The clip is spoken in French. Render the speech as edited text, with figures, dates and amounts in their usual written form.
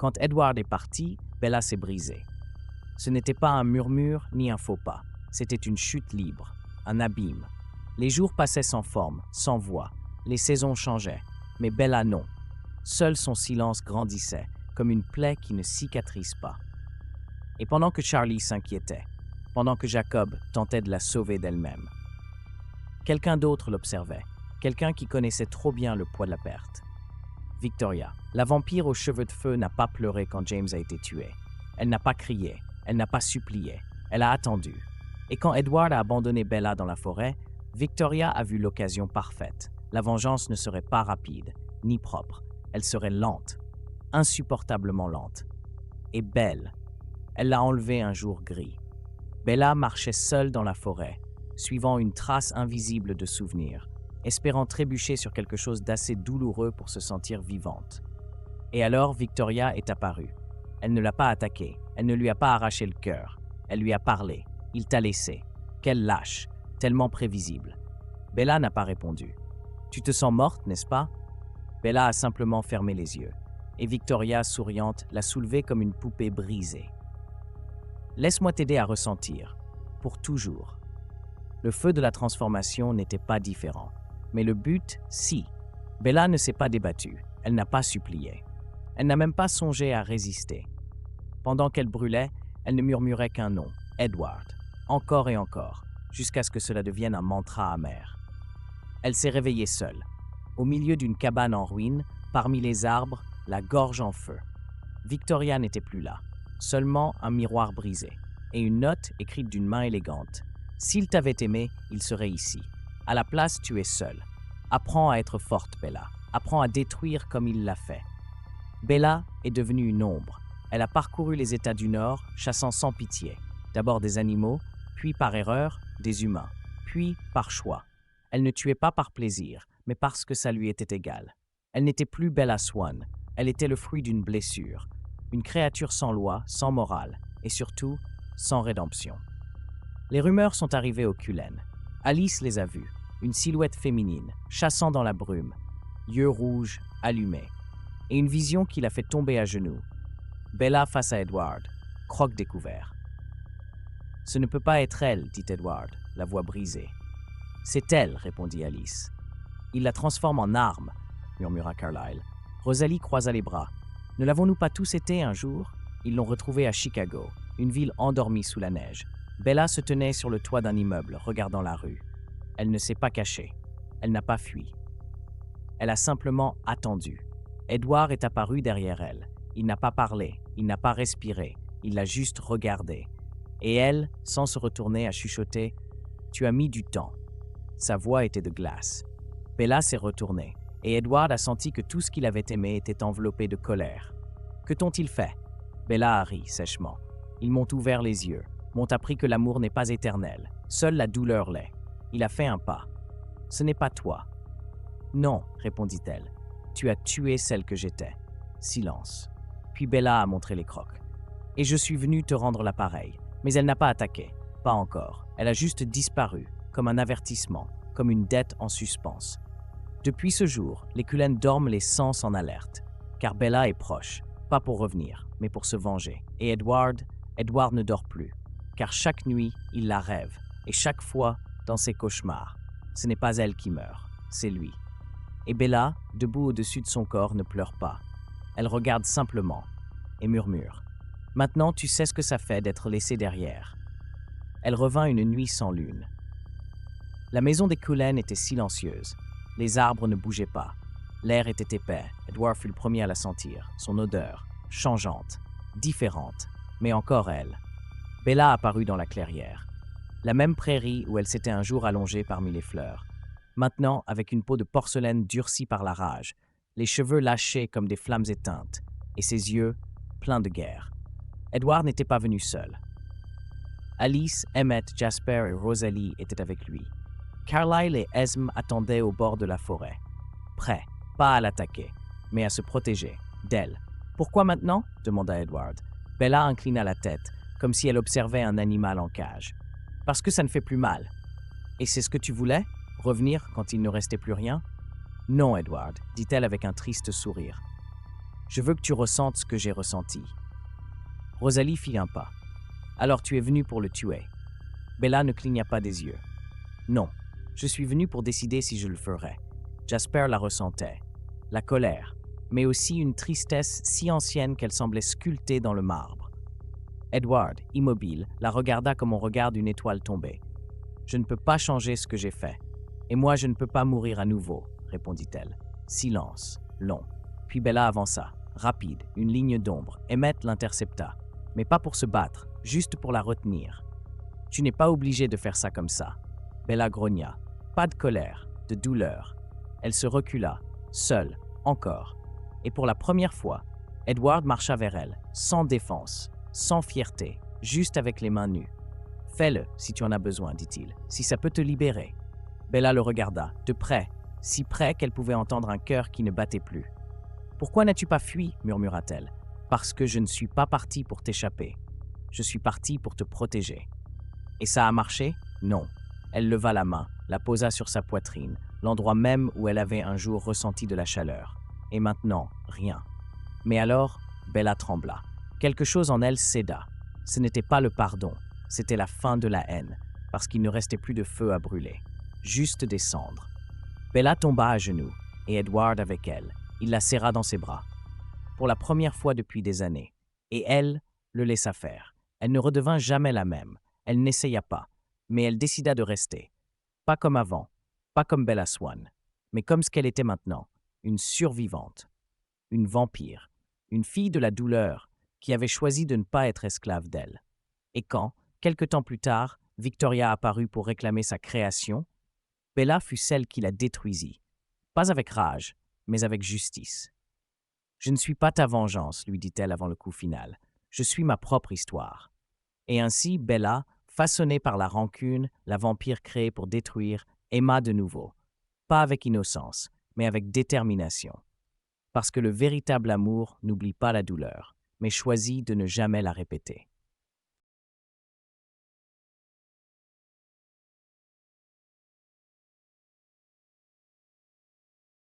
Quand Edward est parti, Bella s'est brisée. Ce n'était pas un murmure ni un faux pas, c'était une chute libre, un abîme. Les jours passaient sans forme, sans voix, les saisons changeaient, mais Bella non. Seul son silence grandissait, comme une plaie qui ne cicatrise pas. Et pendant que Charlie s'inquiétait, pendant que Jacob tentait de la sauver d'elle-même, quelqu'un d'autre l'observait, quelqu'un qui connaissait trop bien le poids de la perte. Victoria, la vampire aux cheveux de feu, n'a pas pleuré quand James a été tué. Elle n'a pas crié, elle n'a pas supplié, elle a attendu. Et quand Edward a abandonné Bella dans la forêt, Victoria a vu l'occasion parfaite. La vengeance ne serait pas rapide, ni propre. Elle serait lente, insupportablement lente. Et belle. Elle l'a enlevée un jour gris. Bella marchait seule dans la forêt, suivant une trace invisible de souvenirs, espérant trébucher sur quelque chose d'assez douloureux pour se sentir vivante. Et alors Victoria est apparue. Elle ne l'a pas attaquée, elle ne lui a pas arraché le cœur. Elle lui a parlé. Il t'a laissé. Quelle lâche, tellement prévisible. Bella n'a pas répondu. Tu te sens morte, n'est-ce pas? Bella a simplement fermé les yeux, et Victoria, souriante, l'a soulevée comme une poupée brisée. Laisse-moi t'aider à ressentir, pour toujours. Le feu de la transformation n'était pas différent, mais le but, si. Bella ne s'est pas débattue, elle n'a pas supplié. Elle n'a même pas songé à résister. Pendant qu'elle brûlait, elle ne murmurait qu'un nom, Edward, encore et encore, jusqu'à ce que cela devienne un mantra amer. Elle s'est réveillée seule, au milieu d'une cabane en ruine, parmi les arbres, la gorge en feu. Victoria n'était plus là, seulement un miroir brisé, et une note écrite d'une main élégante. S'il t'avait aimé, il serait ici. À la place, tu es seule. Apprends à être forte, Bella. Apprends à détruire comme il l'a fait. Bella est devenue une ombre. Elle a parcouru les États du Nord, chassant sans pitié. D'abord des animaux, puis par erreur, des humains, puis par choix. Elle ne tuait pas par plaisir, mais parce que ça lui était égal. Elle n'était plus Bella Swan, elle était le fruit d'une blessure, une créature sans loi, sans morale, et surtout, sans rédemption. Les rumeurs sont arrivées au Cullen. Alice les a vues, une silhouette féminine, chassant dans la brume, yeux rouges, allumés, et une vision qui l'a fait tomber à genoux. Bella face à Edward, croque découvert. « Ce ne peut pas être elle, dit Edward, la voix brisée. « C'est elle, répondit Alice. « Il la transforme en arme, murmura Carlyle. Rosalie croisa les bras. « Ne l'avons-nous pas tous été un jour ?» Ils l'ont retrouvée à Chicago, une ville endormie sous la neige. Bella se tenait sur le toit d'un immeuble, regardant la rue. Elle ne s'est pas cachée. Elle n'a pas fui. Elle a simplement attendu. Edward est apparu derrière elle. Il n'a pas parlé, il n'a pas respiré, il l'a juste regardé. Et elle, sans se retourner, a chuchoté « Tu as mis du temps ». Sa voix était de glace. Bella s'est retournée, et Edward a senti que tout ce qu'il avait aimé était enveloppé de colère. « Que t'ont-ils fait ?» Bella a ri sèchement. « Ils m'ont ouvert les yeux, m'ont appris que l'amour n'est pas éternel. Seule la douleur l'est. Il a fait un pas. « Ce n'est pas toi. »« Non, répondit-elle. Tu as tué celle que j'étais. » Silence. Puis Bella a montré les crocs. « Et je suis venue te rendre l'appareil. » Mais elle n'a pas attaqué. Pas encore. Elle a juste disparu, comme un avertissement, comme une dette en suspens. Depuis ce jour, les Cullen dorment les sens en alerte, car Bella est proche, pas pour revenir, mais pour se venger. Et Edward ne dort plus, car chaque nuit, il la rêve, et chaque fois, dans ses cauchemars, ce n'est pas elle qui meurt, c'est lui. Et Bella, debout au-dessus de son corps, ne pleure pas. Elle regarde simplement et murmure. Maintenant, tu sais ce que ça fait d'être laissé derrière. Elle revint une nuit sans lune. La maison des Cullen était silencieuse. Les arbres ne bougeaient pas. L'air était épais. Edward fut le premier à la sentir. Son odeur, changeante, différente, mais encore elle. Bella apparut dans la clairière. La même prairie où elle s'était un jour allongée parmi les fleurs. Maintenant, avec une peau de porcelaine durcie par la rage, les cheveux lâchés comme des flammes éteintes, et ses yeux pleins de guerre. Edward n'était pas venu seul. Alice, Emmett, Jasper et Rosalie étaient avec lui. Carlyle et Esme attendaient au bord de la forêt, prêts, pas à l'attaquer, mais à se protéger d'elle. « Pourquoi maintenant ?» demanda Edward. Bella inclina la tête, comme si elle observait un animal en cage. « Parce que ça ne fait plus mal. »« Et c'est ce que tu voulais ? Revenir quand il ne restait plus rien ?»« Non, Edward, dit-elle avec un triste sourire. « Je veux que tu ressentes ce que j'ai ressenti. Rosalie fit un pas. Alors tu es venu pour le tuer. Bella ne cligna pas des yeux. Non, je suis venu pour décider si je le ferais. Jasper la ressentait. La colère, mais aussi une tristesse si ancienne qu'elle semblait sculptée dans le marbre. Edward, immobile, la regarda comme on regarde une étoile tomber. « Je ne peux pas changer ce que j'ai fait. Et moi, je ne peux pas mourir à nouveau, » répondit-elle. Silence, long. Puis Bella avança, rapide, une ligne d'ombre. Emmett l'intercepta. Mais pas pour se battre, juste pour la retenir. « Tu n'es pas obligé de faire ça comme ça. » Bella grogna. Pas de colère, de douleur. Elle se recula, seule, encore. Et pour la première fois, Edward marcha vers elle, sans défense, sans fierté, juste avec les mains nues. « Fais-le, si tu en as besoin, dit-il, si ça peut te libérer. » Bella le regarda, de près, si près qu'elle pouvait entendre un cœur qui ne battait plus. « Pourquoi n'as-tu pas fui ?» murmura-t-elle. « Parce que je ne suis pas partie pour t'échapper. Je suis partie pour te protéger. » Et ça a marché? Non. Elle leva la main, la posa sur sa poitrine, l'endroit même où elle avait un jour ressenti de la chaleur. Et maintenant, rien. Mais alors, Bella trembla. Quelque chose en elle céda. Ce n'était pas le pardon, c'était la fin de la haine, parce qu'il ne restait plus de feu à brûler, juste des cendres. Bella tomba à genoux, et Edward avec elle. Il la serra dans ses bras. Pour la première fois depuis des années. Et elle le laissa faire. Elle ne redevint jamais la même. Elle n'essaya pas, mais elle décida de rester. Pas comme avant, pas comme Bella Swan, mais comme ce qu'elle était maintenant, une survivante, une vampire, une fille de la douleur qui avait choisi de ne pas être esclave d'elle. Et quand, quelque temps plus tard, Victoria apparut pour réclamer sa création, Bella fut celle qui la détruisit. Pas avec rage, mais avec justice. « Je ne suis pas ta vengeance, » lui dit-elle avant le coup final. « Je suis ma propre histoire. » Et ainsi, Bella, façonnée par la rancune, la vampire créée pour détruire, aima de nouveau. Pas avec innocence, mais avec détermination. Parce que le véritable amour n'oublie pas la douleur, mais choisit de ne jamais la répéter.